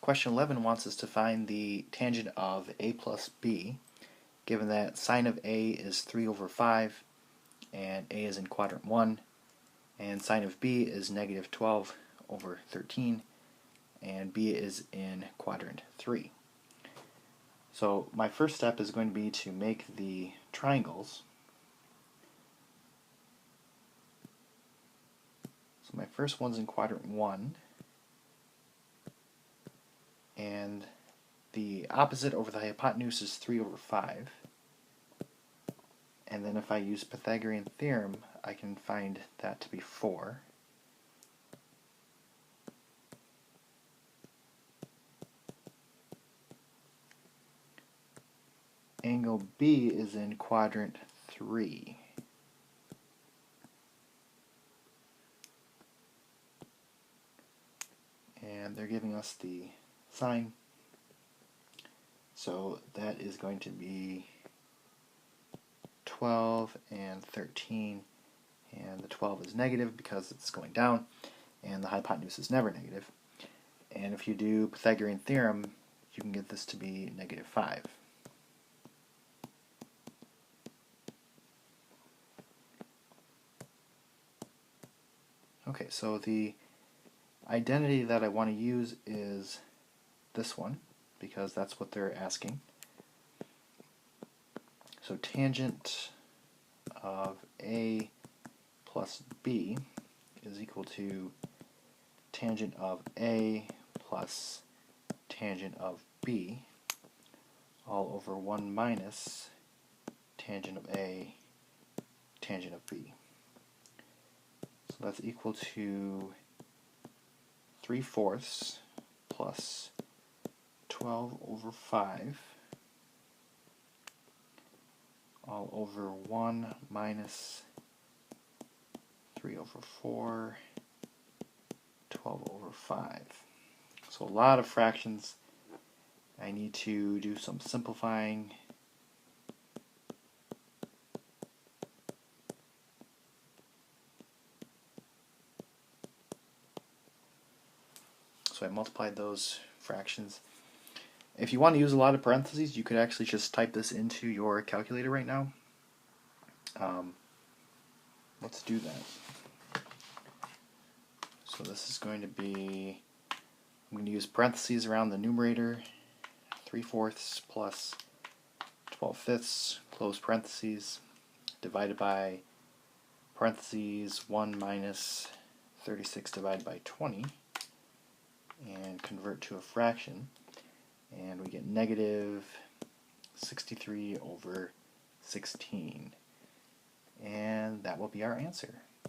Question 11 wants us to find the tangent of a plus b, given that sine of a is 3 over 5, and a is in quadrant 1, and sine of b is negative 12 over 13, and b is in quadrant 3. So my first step is going to be to make the triangles. So my first one's in quadrant 1, and the opposite over the hypotenuse is 3 over 5. And then if I use Pythagorean theorem, I can find that to be 4. Angle B is in quadrant 3. And they're giving us the sine. So that is going to be 12 and 13, and the 12 is negative because it's going down, and the hypotenuse is never negative. And if you do Pythagorean theorem, you can get this to be negative 5. Okay, so the identity that I want to use is this one, because that's what they're asking. So tangent of a plus b is equal to tangent of a plus tangent of b all over 1 minus tangent of a tangent of b. So that's equal to 3/4 plus 12 over 5 all over 1 minus 3 over 4, 12 over 5. So a lot of fractions. I need to do some simplifying. So I multiplied those fractions. If you want to use a lot of parentheses, you could actually just type this into your calculator right now. Let's do that. So this is going to be, I'm going to use parentheses around the numerator, 3/4 plus 12/5, close parentheses, divided by parentheses 1 minus 36 divided by 20, and convert to a fraction. And we get negative 63 over 16. And that will be our answer.